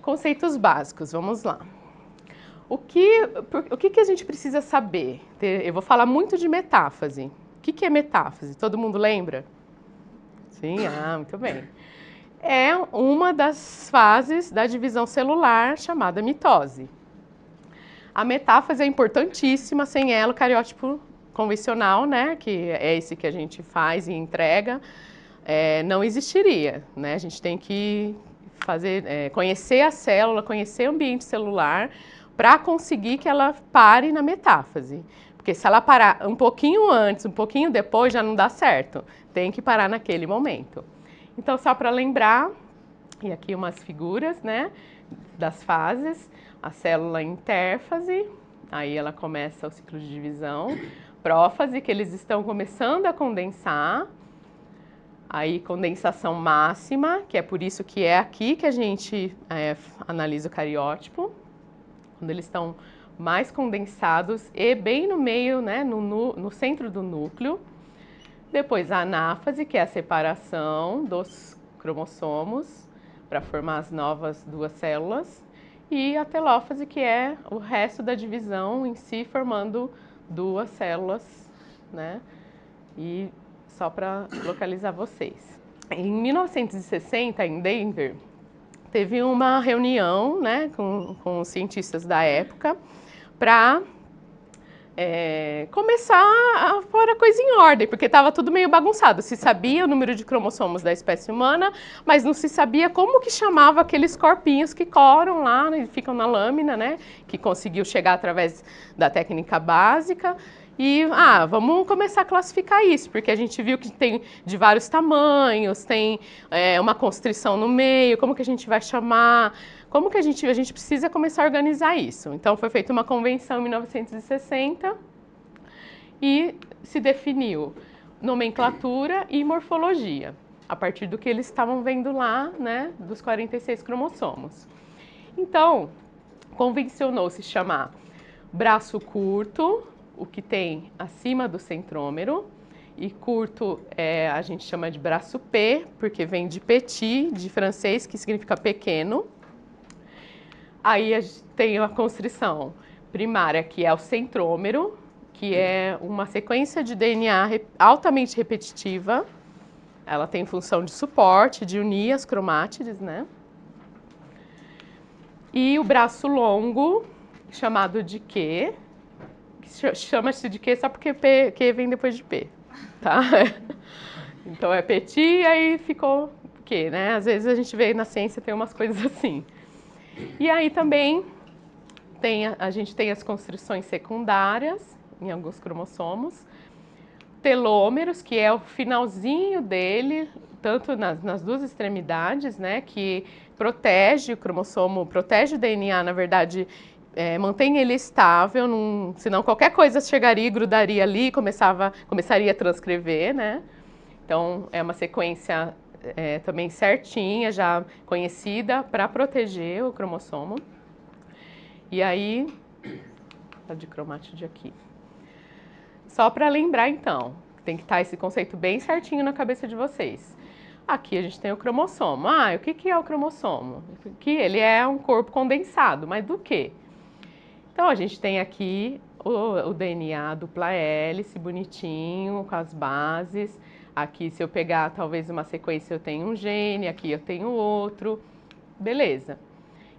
Conceitos básicos, vamos lá. O que a gente precisa saber? Eu vou falar muito de metáfase. O que é metáfase? Todo mundo lembra? Sim, muito bem. É uma das fases da divisão celular chamada mitose. A metáfase é importantíssima, sem ela o cariótipo convencional, né, que é esse que a gente faz e entrega, não existiria, né? A gente tem que conhecer a célula, conhecer o ambiente celular para conseguir que ela pare na metáfase. Porque se ela parar um pouquinho antes, um pouquinho depois, já não dá certo. Tem que parar naquele momento. Então, só para lembrar, e aqui umas figuras, né, das fases, a célula intérfase, aí ela começa o ciclo de divisão, prófase, que eles estão começando a condensar, aí condensação máxima, que é por isso que é aqui que a gente analisa o cariótipo, quando eles estão mais condensados e bem no meio, né, no centro do núcleo. Depois a anáfase, que é a separação dos cromossomos para formar as novas duas células. E a telófase, que é o resto da divisão em si, formando duas células, né? E só para localizar vocês. Em 1960, em Denver, teve uma reunião, né, com os cientistas da época para começar a pôr a coisa em ordem, porque estava tudo meio bagunçado. Se sabia o número de cromossomos da espécie humana, mas não se sabia como que chamava aqueles corpinhos que coram lá, né, ficam na lâmina, né, que conseguiu chegar através da técnica básica. E, vamos começar a classificar isso, porque a gente viu que tem de vários tamanhos, tem uma constrição no meio, como que a gente vai chamar, como que a gente precisa começar a organizar isso. Então, foi feita uma convenção em 1960 e se definiu nomenclatura e morfologia, a partir do que eles estavam vendo lá, né, dos 46 cromossomos. Então, convencionou-se chamar braço curto, o que tem acima do centrômero, e curto a gente chama de braço P, porque vem de petit, de francês, que significa pequeno. Aí a gente tem a constrição primária, que é o centrômero, que é uma sequência de DNA altamente repetitiva. Ela tem função de suporte, de unir as cromátides, né? E o braço longo, chamado de Q, chama-se de Q só porque Q vem depois de P, tá? Então é petit, aí ficou Q, né? Às vezes a gente vê na ciência, tem umas coisas assim. E aí também a gente tem as constrições secundárias em alguns cromossomos, telômeros, que é o finalzinho dele, tanto nas duas extremidades, né, que protege o cromossomo, protege o DNA, na verdade, mantém ele estável, senão qualquer coisa chegaria e grudaria ali, começaria a transcrever, né? Então, é uma sequência também certinha, já conhecida, para proteger o cromossomo. E aí, tá de cromátido aqui. Só para lembrar, então, tem que estar esse conceito bem certinho na cabeça de vocês. Aqui a gente tem o cromossomo. O que é o cromossomo? Que ele é um corpo condensado, mas do quê? Então, a gente tem aqui o DNA dupla hélice, bonitinho, com as bases. Aqui, se eu pegar talvez uma sequência, eu tenho um gene, aqui eu tenho outro. Beleza.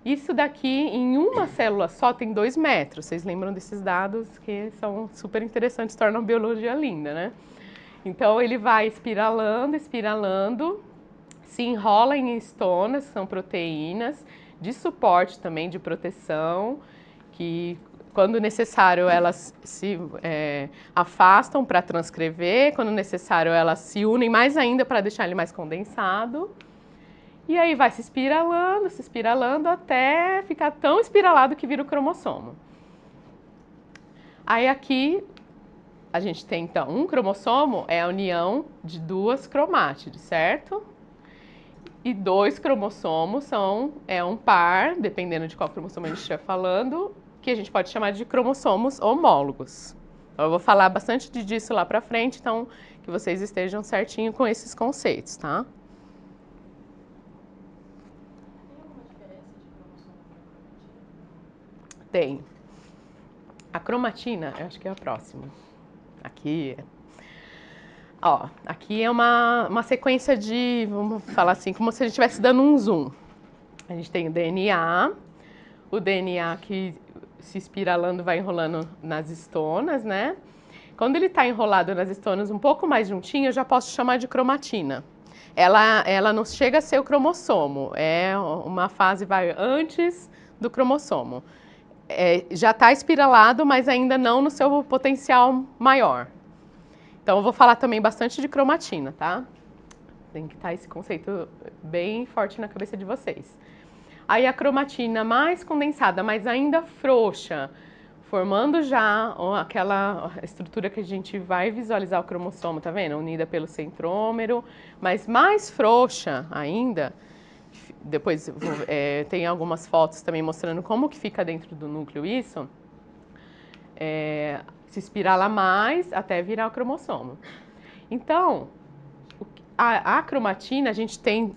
Isso daqui, em uma célula só, tem 2 metros. Vocês lembram desses dados que são super interessantes, tornam a biologia linda, né? Então, ele vai espiralando, espiralando, se enrola em estonas, que são proteínas, de suporte também, de proteção, que, quando necessário, elas se afastam para transcrever, quando necessário, elas se unem mais ainda para deixar ele mais condensado. E aí vai se espiralando, até ficar tão espiralado que vira o cromossomo. Aí aqui a gente tem, então, um cromossomo é a união de 2 cromátides, certo? E 2 cromossomos é um par, dependendo de qual cromossomo a gente estiver falando, que a gente pode chamar de cromossomos homólogos. Eu vou falar bastante disso lá pra frente, então que vocês estejam certinho com esses conceitos, tá? tem a cromatina, eu acho que é a próxima. Aqui, ó, aqui é uma sequência de, vamos falar assim, como se a gente estivesse dando um zoom. A gente tem o DNA que se espiralando vai enrolando nas estonas, né? Quando ele está enrolado nas estonas um pouco mais juntinho, eu já posso chamar de cromatina. Ela não chega a ser o cromossomo, é uma fase vai antes do cromossomo. Já está espiralado, mas ainda não no seu potencial maior. Então eu vou falar também bastante de cromatina, tá? Tem que estar esse conceito bem forte na cabeça de vocês. Aí a cromatina mais condensada, mas ainda frouxa, formando já aquela estrutura que a gente vai visualizar o cromossomo, tá vendo? Unida pelo centrômero, mas mais frouxa ainda. Depois tem algumas fotos também mostrando como que fica dentro do núcleo isso. Se espirala mais até virar o cromossomo. Então, a cromatina, a gente tem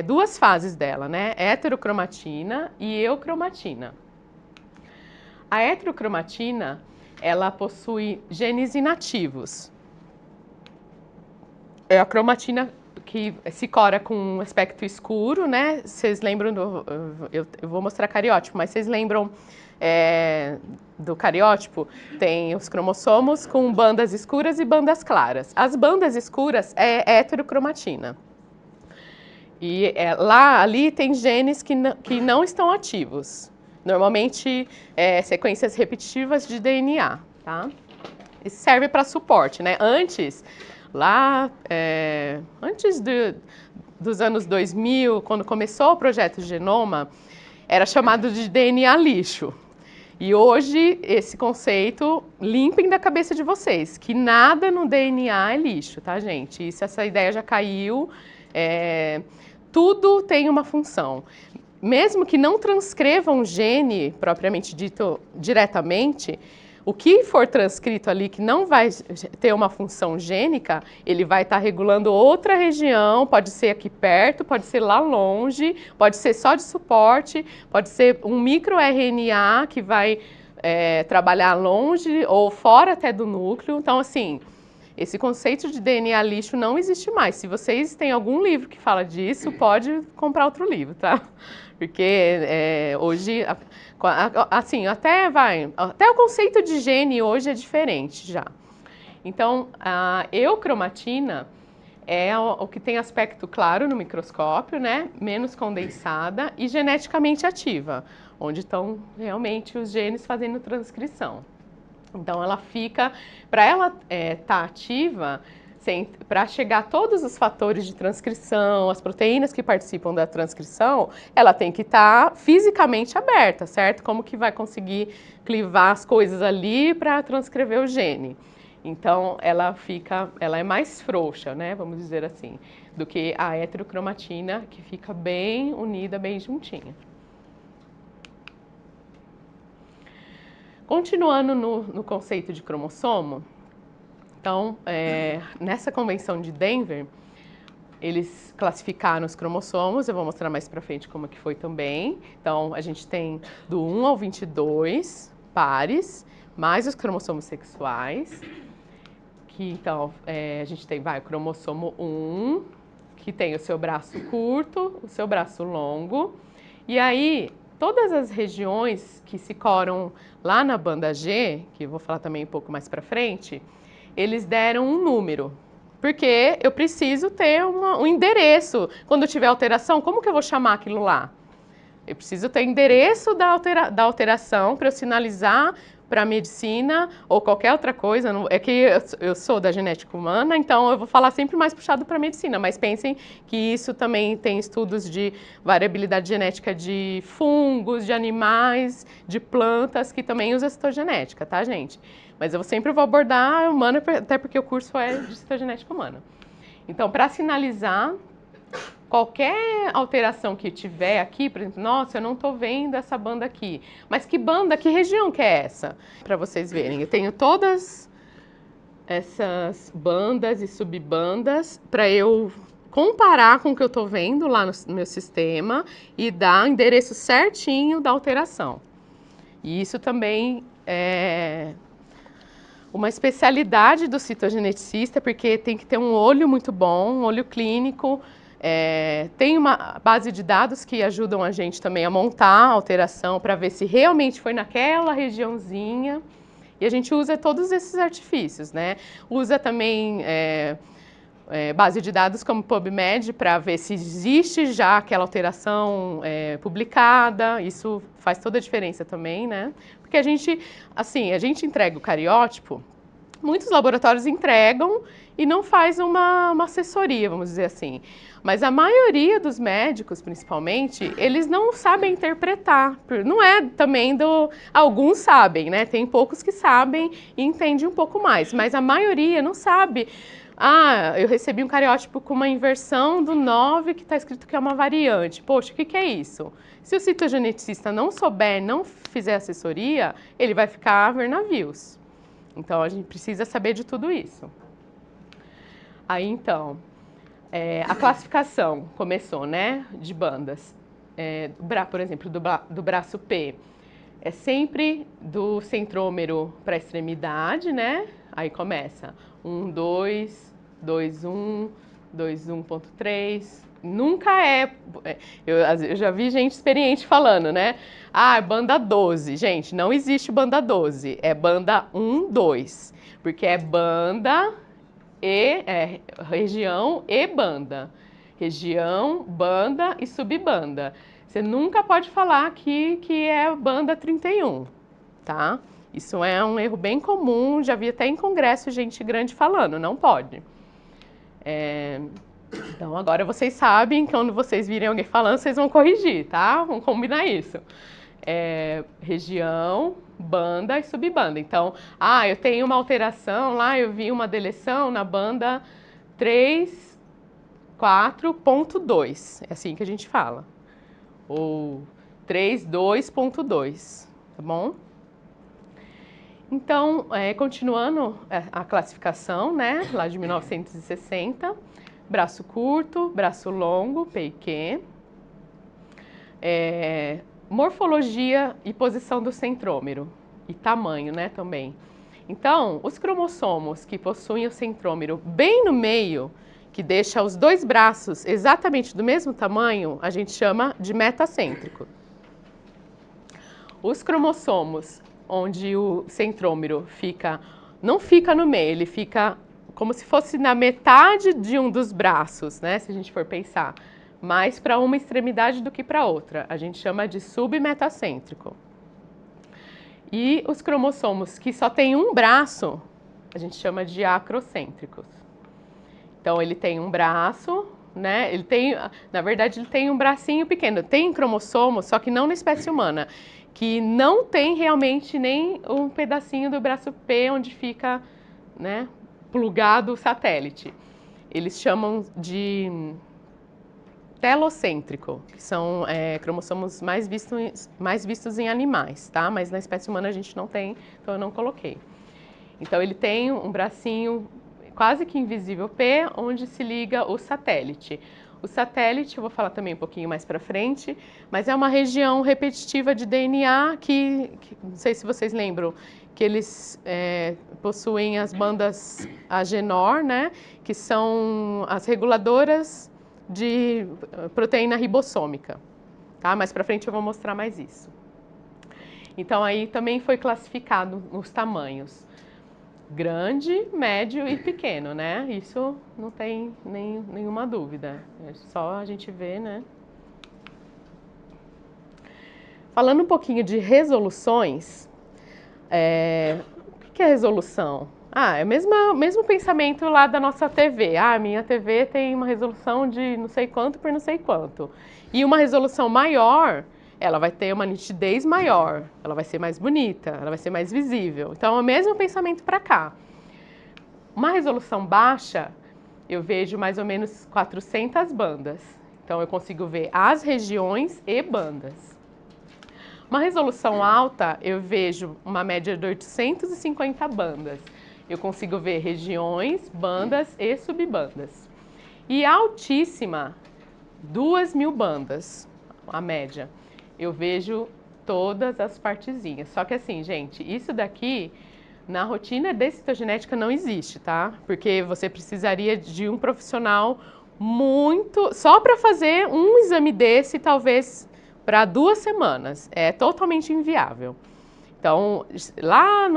duas fases dela, né? Heterocromatina e eucromatina. A heterocromatina, ela possui genes inativos. É a cromatina que se cora com um aspecto escuro, né? Vocês lembram eu vou mostrar cariótipo, mas vocês lembram do cariótipo? Tem os cromossomos com bandas escuras e bandas claras. As bandas escuras é heterocromatina. E ali tem genes que não estão ativos. Normalmente, sequências repetitivas de DNA, tá? Isso serve para suporte, né? Antes dos anos 2000, quando começou o projeto Genoma, era chamado de DNA lixo. E hoje, esse conceito, limpem da cabeça de vocês, que nada no DNA é lixo, tá, gente? Essa ideia já caiu. Tudo tem uma função. Mesmo que não transcrevam um gene, propriamente dito, diretamente, o que for transcrito ali que não vai ter uma função gênica, ele vai estar regulando outra região, pode ser aqui perto, pode ser lá longe, pode ser só de suporte, pode ser um microRNA que vai trabalhar longe ou fora até do núcleo. Então, assim, esse conceito de DNA lixo não existe mais. Se vocês têm algum livro que fala disso, pode comprar outro livro, tá? Porque hoje, assim, até o conceito de gene hoje é diferente já. Então, a eucromatina é o que tem aspecto claro no microscópio, né? Menos condensada e geneticamente ativa, onde estão realmente os genes fazendo transcrição. Então, ela fica, para ela estar ativa, para chegar a todos os fatores de transcrição, as proteínas que participam da transcrição, ela tem que estar fisicamente aberta, certo? Como que vai conseguir clivar as coisas ali para transcrever o gene? Então, ela é mais frouxa, né? Vamos dizer assim, do que a heterocromatina, que fica bem unida, bem juntinha. Continuando no conceito de cromossomo, então, nessa convenção de Denver, eles classificaram os cromossomos, eu vou mostrar mais pra frente como que foi também. Então, a gente tem do 1 ao 22 pares, mais os cromossomos sexuais, que então, a gente tem, o cromossomo 1, que tem o seu braço curto, o seu braço longo, e aí todas as regiões que se coram lá na banda G, que eu vou falar também um pouco mais pra frente, eles deram um número, porque eu preciso ter um endereço. Quando tiver alteração, como que eu vou chamar aquilo lá? Eu preciso ter endereço da alteração para eu sinalizar para a medicina ou qualquer outra coisa. É que eu sou da genética humana, então eu vou falar sempre mais puxado para a medicina, mas pensem que isso também tem estudos de variabilidade genética de fungos, de animais, de plantas, que também usa citogenética, tá, gente? Mas eu sempre vou abordar a humana, até porque o curso é de citogenética humana. Então, para sinalizar qualquer alteração que tiver aqui, por exemplo, nossa, eu não estou vendo essa banda aqui. Mas que banda, que região que é essa? Para vocês verem, eu tenho todas essas bandas e subbandas para eu comparar com o que eu estou vendo lá no meu sistema e dar o endereço certinho da alteração. E isso também é uma especialidade do citogeneticista, porque tem que ter um olho muito bom, um olho clínico. Tem uma base de dados que ajudam a gente também a montar a alteração para ver se realmente foi naquela regiãozinha. E a gente usa todos esses artifícios, né? Usa também base de dados como PubMed para ver se existe já aquela alteração publicada. Isso faz toda a diferença também, né? Porque a gente entrega o cariótipo, muitos laboratórios entregam e não faz uma assessoria, vamos dizer assim. Mas a maioria dos médicos, principalmente, eles não sabem interpretar. Não é também do... Alguns sabem, né? Tem poucos que sabem e entendem um pouco mais, mas a maioria não sabe. Ah, eu recebi um cariótipo com uma inversão do 9 que está escrito que é uma variante. Poxa, o que é isso? Se o citogeneticista não souber, não fizer assessoria, ele vai ficar a ver navios. Então, a gente precisa saber de tudo isso. Aí, então, a classificação começou, né, de bandas. Por exemplo, do braço P. É sempre do centrômero para a extremidade, né? Aí começa 1, 2, 2, 1, 2, 1.3. Nunca eu já vi gente experiente falando, né? Ah, banda 12. Gente, não existe banda 12. É banda 1, 2. Porque é banda região e banda. Região, banda e subbanda. Você nunca pode falar que é banda 31, tá? Isso é um erro bem comum, já vi até em congresso gente grande falando, não pode. Então agora vocês sabem, quando vocês virem alguém falando, vocês vão corrigir, tá? Vamos combinar isso. Região, banda e subbanda. Então, eu tenho uma alteração lá, eu vi uma deleção na banda 3.4.2, é assim que a gente fala. Ou 3.2.2, tá bom? Então, continuando a classificação, né, lá de 1960, braço curto, braço longo, P e Q, morfologia e posição do centrômero, e tamanho, né, também. Então, os cromossomos que possuem o centrômero bem no meio, que deixa os dois braços exatamente do mesmo tamanho, a gente chama de metacêntrico. Os cromossomos onde o centrômero não fica no meio, ele fica como se fosse na metade de um dos braços, né? Se a gente for pensar, mais para uma extremidade do que para outra. A gente chama de submetacêntrico. E os cromossomos que só tem um braço, a gente chama de acrocêntricos. Então, ele tem um braço, né? Na verdade, ele tem um bracinho pequeno. Tem cromossomo, só que não na espécie humana, que não tem realmente nem um pedacinho do braço P onde fica, né, plugado o satélite. Eles chamam de telocêntrico, que são cromossomos mais vistos em animais, tá? Mas na espécie humana a gente não tem, então eu não coloquei. Então ele tem um bracinho quase que invisível P, onde se liga o satélite. O satélite, eu vou falar também um pouquinho mais para frente, mas é uma região repetitiva de DNA que não sei se vocês lembram, que eles possuem as bandas Agenor, né, que são as reguladoras de proteína ribossômica, tá? Mais para frente eu vou mostrar mais isso. Então aí também foi classificado os tamanhos. Grande, médio e pequeno, né? Isso não tem nenhuma dúvida. É só a gente ver, né? Falando um pouquinho de resoluções, o que é resolução? É o mesmo pensamento lá da nossa TV. Minha TV tem uma resolução de não sei quanto por não sei quanto. E uma resolução maior, ela vai ter uma nitidez maior, ela vai ser mais bonita, ela vai ser mais visível. Então, é o mesmo pensamento para cá. Uma resolução baixa, eu vejo mais ou menos 400 bandas. Então, eu consigo ver as regiões e bandas. Uma resolução alta, eu vejo uma média de 850 bandas. Eu consigo ver regiões, bandas e subbandas. E altíssima, 2.000 bandas, a média. Eu vejo todas as partezinhas. Só que assim, gente, isso daqui na rotina de citogenética não existe, tá? Porque você precisaria de um profissional muito... Só para fazer um exame desse, talvez para 2 semanas. É totalmente inviável. Então, lá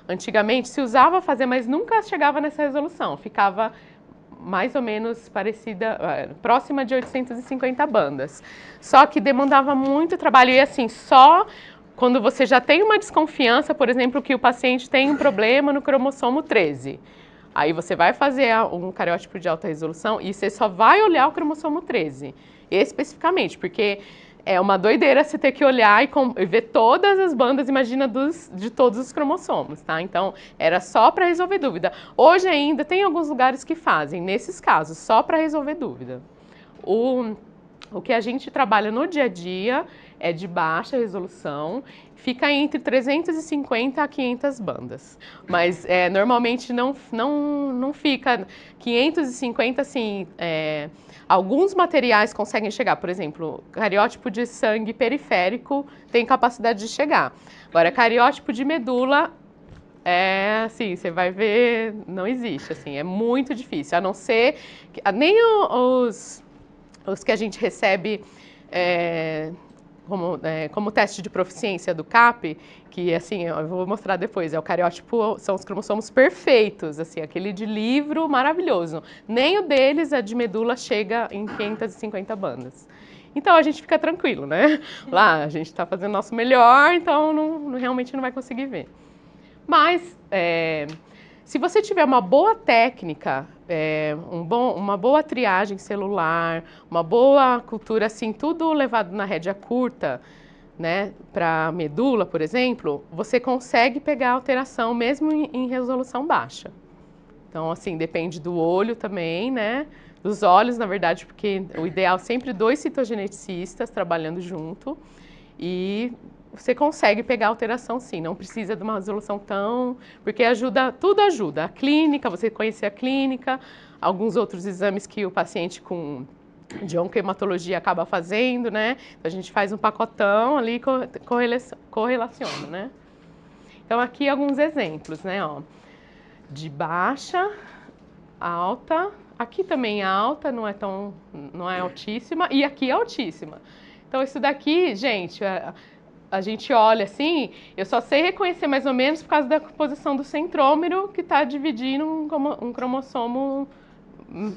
antigamente se usava fazer, mas nunca chegava nessa resolução. Ficava mais ou menos parecida, próxima de 850 bandas. Só que demandava muito trabalho e assim, só quando você já tem uma desconfiança, por exemplo, que o paciente tem um problema no cromossomo 13. Aí você vai fazer um cariótipo de alta resolução e você só vai olhar o cromossomo 13, especificamente, porque é uma doideira você ter que olhar e ver todas as bandas, imagina, de todos os cromossomos, tá? Então, era só para resolver dúvida. Hoje ainda tem alguns lugares que fazem, nesses casos, só para resolver dúvida. O que a gente trabalha no dia a dia é de baixa resolução, fica entre 350 a 500 bandas, mas normalmente não fica 550, assim, alguns materiais conseguem chegar, por exemplo, cariótipo de sangue periférico tem capacidade de chegar, agora cariótipo de medula, assim, você vai ver, não existe, assim, é muito difícil, a não ser, nem os que a gente recebe como teste de proficiência do CAP, que assim, eu vou mostrar depois, o cariótipo são os cromossomos perfeitos, assim, aquele de livro maravilhoso. Nem o deles, a de medula, chega em 550 bandas. Então a gente fica tranquilo, né? Lá a gente está fazendo o nosso melhor, então realmente não vai conseguir ver. Mas se você tiver uma boa técnica, uma boa triagem celular, uma boa cultura, assim, tudo levado na rédea curta, né, para medula, por exemplo, você consegue pegar alteração mesmo em resolução baixa. Então, assim, depende do olho também, né, dos olhos, na verdade, porque o ideal é sempre 2 citogeneticistas trabalhando junto e você consegue pegar alteração sim, não precisa de uma resolução tão... Porque tudo ajuda. A clínica, você conhecer a clínica, alguns outros exames que o paciente de oncohematologia acaba fazendo, né? Então a gente faz um pacotão ali e correlaciona, né? Então aqui alguns exemplos, né? Ó, de baixa, alta, aqui também é alta, não é altíssima, e aqui é altíssima. Então isso daqui, gente... A gente olha assim, eu só sei reconhecer mais ou menos por causa da posição do centrômero que está dividindo um cromossomo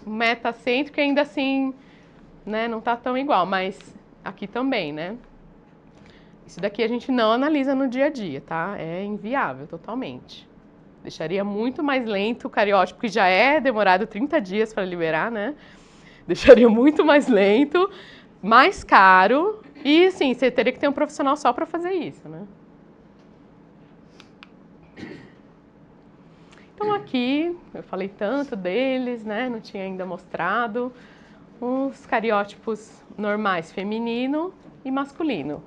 metacêntrico, ainda assim, né, não está tão igual, mas aqui também, né? Isso daqui a gente não analisa no dia a dia, tá? É inviável totalmente. Deixaria muito mais lento o cariótipo, que já é demorado 30 dias para liberar, né? Deixaria muito mais lento, mais caro. E, sim, você teria que ter um profissional só para fazer isso, né? Então, aqui, eu falei tanto deles, né? Não tinha ainda mostrado. Os cariótipos normais, feminino e masculino.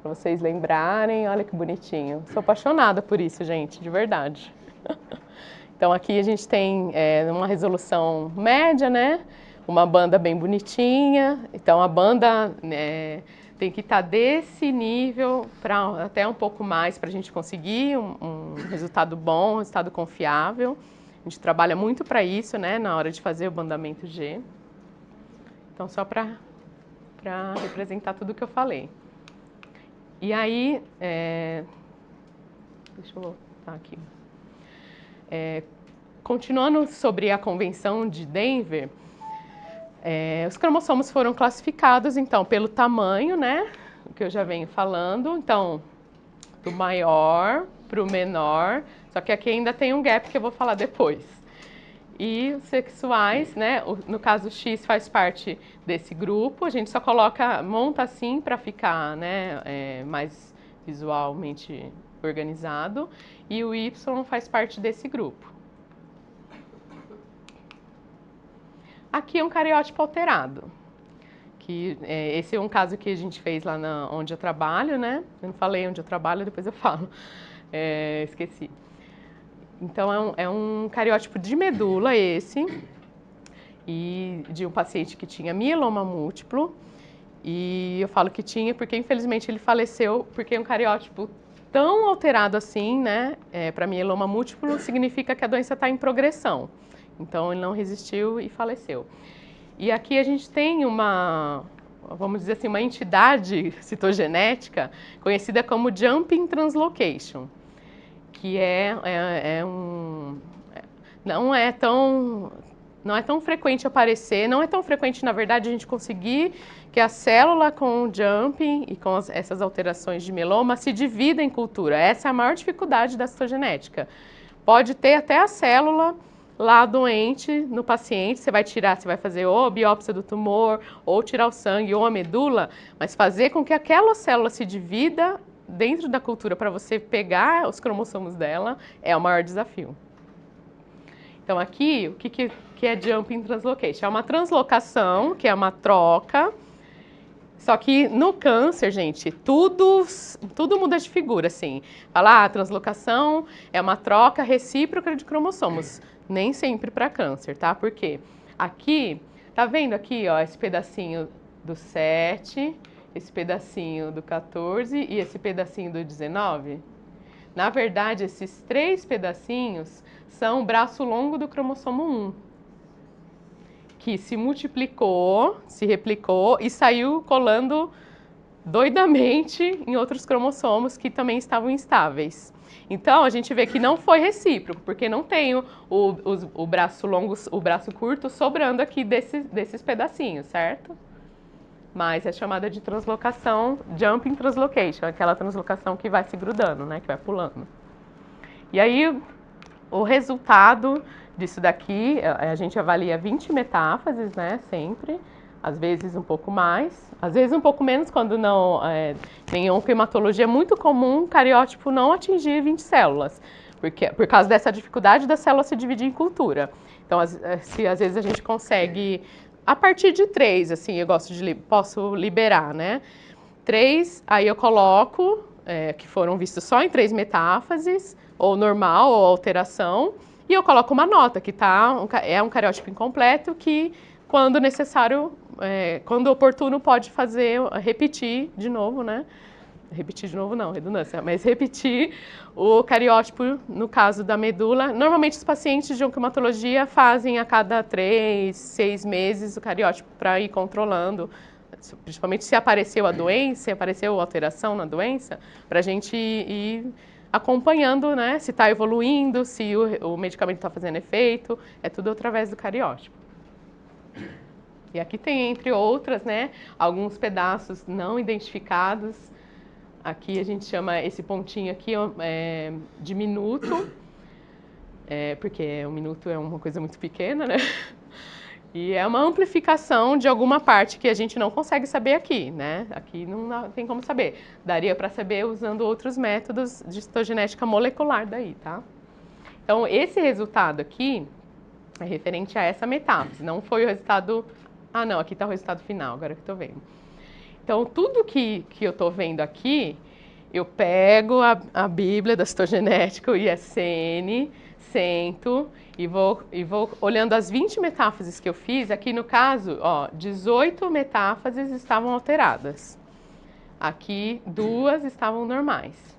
Para vocês lembrarem, olha que bonitinho. Sou apaixonada por isso, gente, de verdade. Então, aqui a gente tem uma resolução média, né? Uma banda bem bonitinha. Então, a banda... tem que estar desse nível para até um pouco mais para a gente conseguir um resultado bom, um resultado confiável. A gente trabalha muito para isso, né, na hora de fazer o bandamento G. Então, só para representar tudo que eu falei. E aí, deixa eu voltar aqui. Continuando sobre a Convenção de Denver, os cromossomos foram classificados, então, pelo tamanho, né, o que eu já venho falando, então, do maior para o menor, só que aqui ainda tem um gap que eu vou falar depois. E os sexuais, né, no caso o X faz parte desse grupo, a gente só monta assim para ficar, né, mais visualmente organizado, e o Y faz parte desse grupo. Aqui é um cariótipo alterado, que esse é um caso que a gente fez lá onde eu trabalho, né? Eu não falei onde eu trabalho, depois eu falo, esqueci. Então é um cariótipo de medula esse, e de um paciente que tinha mieloma múltiplo, E eu falo que tinha porque, infelizmente, ele faleceu porque um cariótipo tão alterado assim, né, para mieloma múltiplo, significa que a doença está em progressão. Então, ele não resistiu e faleceu. E aqui a gente tem uma, vamos dizer assim, uma entidade citogenética conhecida como jumping translocation, que não é tão frequente aparecer, não é tão frequente, na verdade, a gente conseguir que a célula com jumping e com essas alterações de mieloma se divida em cultura. Essa é a maior dificuldade da citogenética. Pode ter até a célula lá doente no paciente, você vai fazer ou a biópsia do tumor, ou tirar o sangue, ou a medula, mas fazer com que aquela célula se divida dentro da cultura para você pegar os cromossomos dela é o maior desafio. Então aqui, o que é jumping translocation? É uma translocação, que é uma troca, só que no câncer, gente, tudo muda de figura, assim. Falar, a translocação é uma troca recíproca de cromossomos, nem sempre para câncer, tá? Por quê? Aqui, tá vendo aqui, ó, esse pedacinho do 7, esse pedacinho do 14 e esse pedacinho do 19? Na verdade, esses 3 pedacinhos são o braço longo do cromossomo 1, que se multiplicou, se replicou e saiu colando doidamente em outros cromossomos que também estavam instáveis. Então, a gente vê que não foi recíproco, porque não tem o braço longo, o braço curto sobrando aqui desses pedacinhos, certo? Mas é chamada de translocação, jumping translocation, aquela translocação que vai se grudando, né, que vai pulando. E aí, o resultado disso daqui, a gente avalia 20 metáfases, né, sempre, às vezes um pouco mais, às vezes um pouco menos, quando não, em oncohematologia é muito comum o cariótipo não atingir 20 células, por causa dessa dificuldade da célula se dividir em cultura. Então, às vezes a gente consegue, a partir de 3, assim, posso liberar, né, 3, aí eu coloco, que foram vistos só em 3 metáfases, ou normal, ou alteração, e eu coloco uma nota, que é um cariótipo incompleto, que quando necessário, quando oportuno, pode repetir de novo, né? Repetir de novo não, redundância, mas repetir o cariótipo no caso da medula. Normalmente os pacientes de oncohematologia fazem a cada 3, 6 meses o cariótipo para ir controlando, principalmente se apareceu a doença, se apareceu alteração na doença, para a gente ir acompanhando, né, se está evoluindo, se o medicamento está fazendo efeito, é tudo através do cariótipo. E aqui tem, entre outras, né, alguns pedaços não identificados. Aqui a gente chama esse pontinho aqui de minuto, porque um minuto é uma coisa muito pequena, né? E é uma amplificação de alguma parte que a gente não consegue saber aqui, né? Aqui não tem como saber. Daria para saber usando outros métodos de citogenética molecular daí, tá? Então, esse resultado aqui é referente a essa metáfase. Não foi o resultado... Ah, não, aqui está o resultado final, agora que eu estou vendo. Então, tudo que eu estou vendo aqui, eu pego a Bíblia da citogenética, o ISN, sento e vou olhando as 20 metáfases que eu fiz. Aqui no caso, ó, 18 metáfases estavam alteradas. Aqui 2 estavam normais.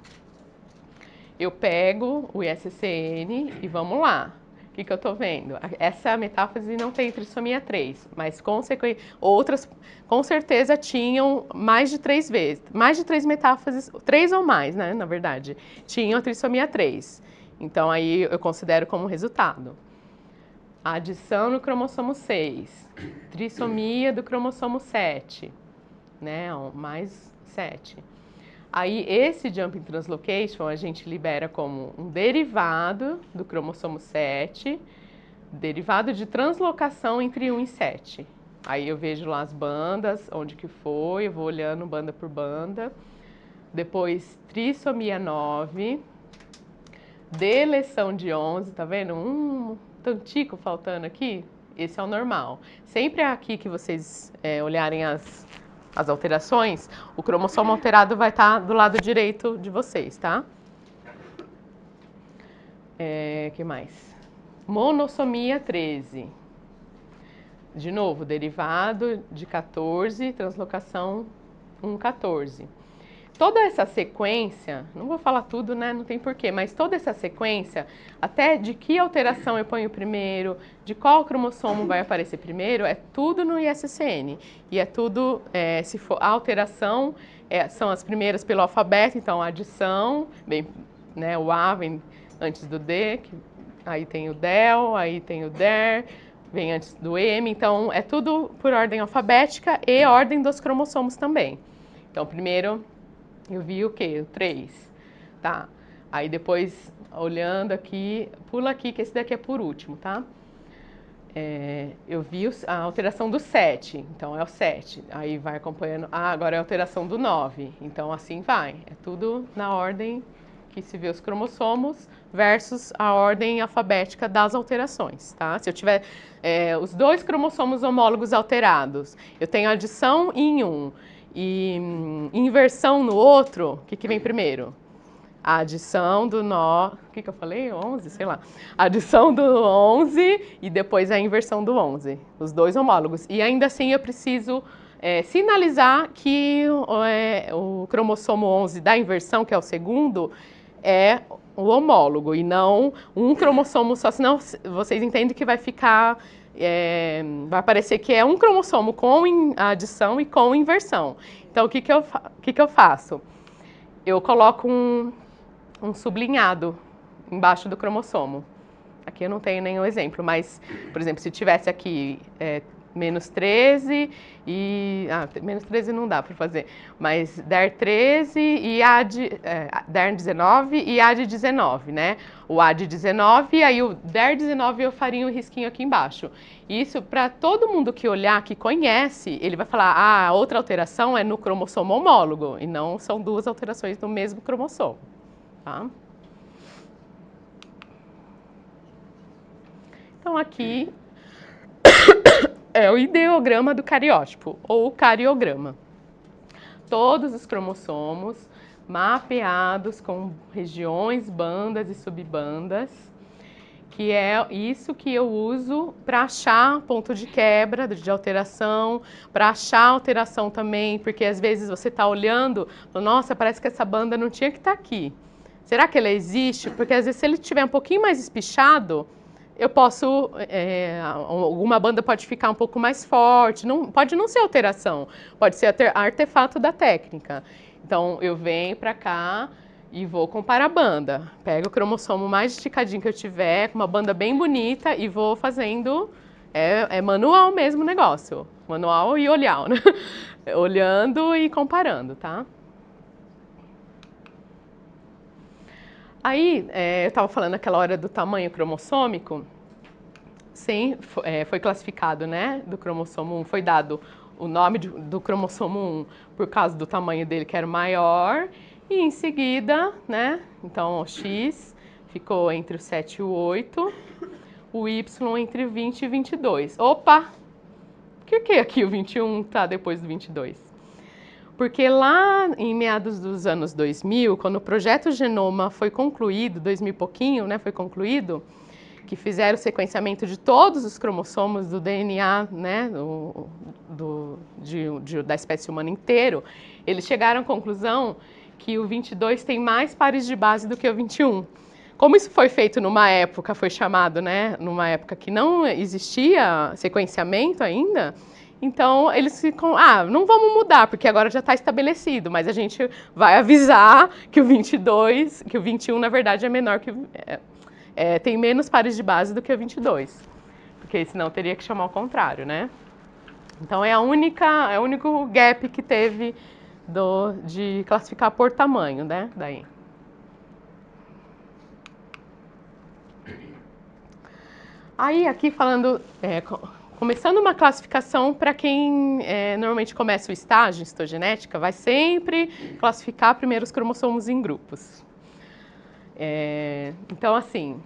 Eu pego o ISCN e vamos lá. O que eu estou vendo? Essa metáfase não tem trissomia 3, mas outras com certeza tinham mais de 3 vezes, mais de 3 metáfases, 3 ou mais, né, na verdade, tinham a trissomia 3. Então aí eu considero como resultado. A adição no cromossomo 6, trissomia do cromossomo 7, né, mais 7. Aí, esse jumping translocation a gente libera como um derivado do cromossomo 7, derivado de translocação entre 1 e 7. Aí eu vejo lá as bandas, onde que foi, eu vou olhando banda por banda. Depois, trissomia 9, deleção de 11, tá vendo? Um tantico faltando aqui, esse é o normal. Sempre aqui que vocês olharem as alterações, o cromossomo alterado vai estar do lado direito de vocês, tá? Que mais? Monossomia 13. De novo, derivado de 14, translocação 1,14. Toda essa sequência, não vou falar tudo, né? Não tem porquê, mas toda essa sequência, até de que alteração eu ponho primeiro, de qual cromossomo vai aparecer primeiro, é tudo no ISSN. E é tudo, se for a alteração, são as primeiras pelo alfabeto, então a adição, bem, né, o A vem antes do D, aí tem o DEL, aí tem o DER, vem antes do M, então é tudo por ordem alfabética e ordem dos cromossomos também. Então, primeiro eu vi o quê? O 3, tá? Aí depois, olhando aqui, pula aqui que esse daqui é por último, tá? Eu vi a alteração do 7, então é o 7. Aí vai acompanhando, agora é a alteração do 9, então assim vai. É tudo na ordem que se vê os cromossomos versus a ordem alfabética das alterações, tá? Se eu tiver os dois cromossomos homólogos alterados, eu tenho adição em um e inversão no outro, o que vem primeiro? A adição do o que eu falei? 11, sei lá. A adição do 11 e depois a inversão do 11. Os dois homólogos. E ainda assim eu preciso sinalizar que o cromossomo 11 da inversão, que é o segundo, é o homólogo e não um cromossomo só, senão vocês entendem que vai ficar, vai parecer que é um cromossomo com adição e com inversão. Então, o que eu faço? Eu coloco um sublinhado embaixo do cromossomo. Aqui eu não tenho nenhum exemplo, mas, por exemplo, se tivesse aqui menos 13 e... menos 13 não dá para fazer, mas DER 13 e DER 19 e AD 19, né? O AD 19, aí o DER 19 eu faria um risquinho aqui embaixo. Isso, para todo mundo que olhar, que conhece, ele vai falar, a outra alteração é no cromossomo homólogo, e não são duas alterações no mesmo cromossomo, tá? Então, aqui é o ideograma do cariótipo, ou cariograma. Todos os cromossomos mapeados com regiões, bandas e subbandas, que é isso que eu uso para achar ponto de quebra, de alteração, para achar alteração também, porque às vezes você está olhando, nossa, parece que essa banda não tinha que estar aqui. Será que ela existe? Porque às vezes se ele estiver um pouquinho mais espichado, eu posso, alguma banda pode ficar um pouco mais forte, pode não ser alteração, pode ser artefato da técnica. Então, eu venho para cá e vou comparar a banda. Pego o cromossomo mais esticadinho que eu tiver, com uma banda bem bonita e vou fazendo, manual mesmo o negócio, manual e olhar, né? Olhando e comparando, tá? Aí, eu estava falando naquela hora do tamanho cromossômico, sim, foi classificado, né, do cromossomo 1, foi dado o nome do cromossomo 1 por causa do tamanho dele, que era maior, e em seguida, né, então o X ficou entre o 7 e o 8, o Y entre 20 e 22. Opa! Por que aqui o 21 está depois do 22? Porque lá em meados dos anos 2000, quando o projeto Genoma foi concluído, 2000 e pouquinho, né, foi concluído, que fizeram o sequenciamento de todos os cromossomos do DNA, né, da espécie humana inteiro, eles chegaram à conclusão que o 22 tem mais pares de base do que o 21. Como isso foi feito numa época, foi chamado, né, numa época que não existia sequenciamento ainda, então eles ficam, não vamos mudar, porque agora já está estabelecido, mas a gente vai avisar que o 22, que o 21 na verdade é menor que... tem menos pares de base do que o 22, porque senão teria que chamar ao contrário, né? Então é o único gap que teve de classificar por tamanho, né? Daí. Aí aqui falando, começando uma classificação para quem normalmente começa o estágio em histogenética, vai sempre classificar primeiro os cromossomos em grupos. Então assim,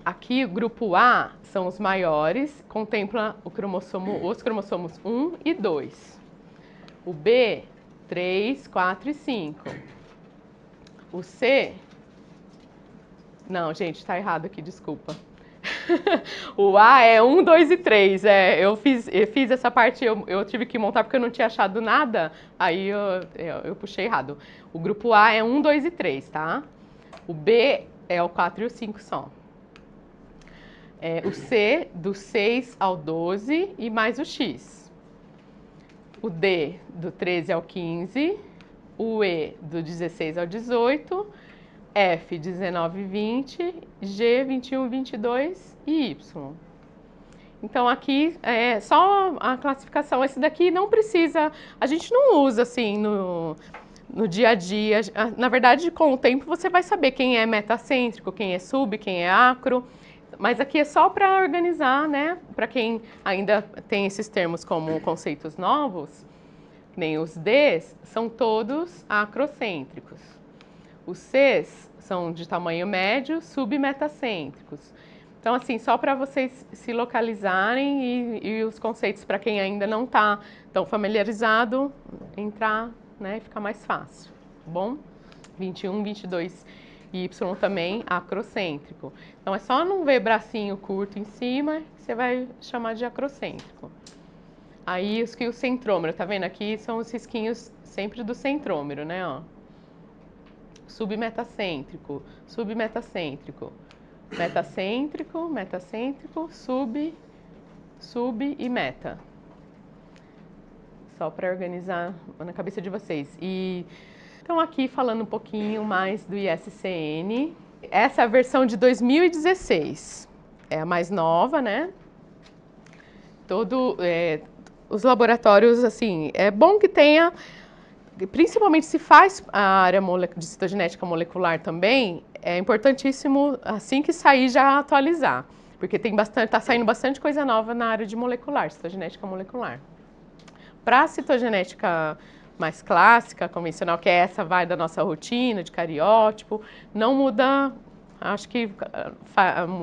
aqui o grupo A são os maiores, contempla os cromossomos 1 e 2. O B, 3, 4 e 5. O C... Não, gente, está errado aqui, desculpa. O A é 1, 2 e 3. Eu fiz essa parte, eu tive que montar porque eu não tinha achado nada, aí eu puxei errado. O grupo A é 1, 2 e 3, tá? O B é o 4 e o 5 só. O C, do 6 ao 12 e mais o X. O D, do 13 ao 15. O E, do 16 ao 18. F, 19 e 20. G, 21, 22 e Y. Então aqui é só a classificação. Esse daqui não precisa, a gente não usa assim no dia a dia. Na verdade, com o tempo você vai saber quem é metacêntrico, quem é sub, quem é acro. Mas aqui é só para organizar, né? Para quem ainda tem esses termos como conceitos novos, nem os Ds, são todos acrocêntricos. Os Cs são de tamanho médio, submetacêntricos. Então, assim, só para vocês se localizarem e os conceitos para quem ainda não está tão familiarizado, entrar, né, fica mais fácil, tá bom? 21, 22 e Y também acrocêntrico. Então, é só não ver bracinho curto em cima, que você vai chamar de acrocêntrico. Aí, o centrômero, tá vendo? Aqui são os risquinhos sempre do centrômero, né, ó. Submetacêntrico, submetacêntrico, metacêntrico, metacêntrico, sub e meta. Só para organizar na cabeça de vocês. E então aqui falando um pouquinho mais do ISCN. Essa é a versão de 2016. É a mais nova, né? Os laboratórios, assim, é bom que tenha, principalmente se faz a área de citogenética molecular também, é importantíssimo, assim que sair, já atualizar. Porque tá saindo bastante coisa nova na área de molecular, citogenética molecular. Para a citogenética mais clássica, convencional, que é essa vai da nossa rotina, de cariótipo, não muda, acho que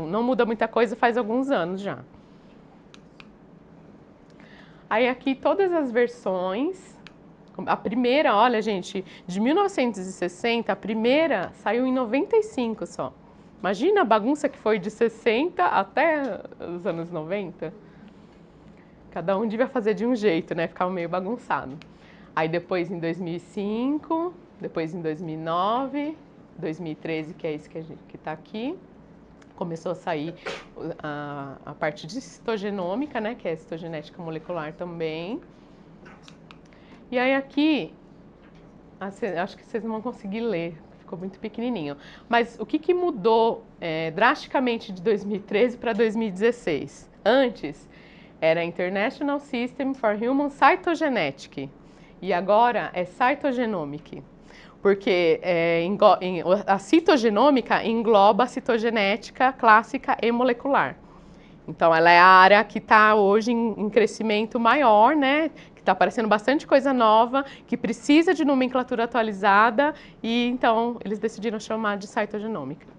não muda muita coisa faz alguns anos já. Aí aqui todas as versões, a primeira, olha gente, de 1960, a primeira saiu em 95 só. Imagina a bagunça que foi de 60 até os anos 90. Cada um devia fazer de um jeito, né? Ficava meio bagunçado. Aí depois em 2005, depois em 2009, 2013, que é esse que está aqui, começou a sair a parte de citogenômica, né? Que é citogenética molecular também. E aí aqui, acho que vocês não vão conseguir ler, ficou muito pequenininho. Mas o que mudou drasticamente de 2013 para 2016? Antes era International System for Human Cytogenetic e agora é Cytogenomic, porque a citogenômica engloba a citogenética clássica e molecular. Então ela é a área que está hoje em crescimento maior, né? Que está aparecendo bastante coisa nova, que precisa de nomenclatura atualizada e então eles decidiram chamar de cytogenômica.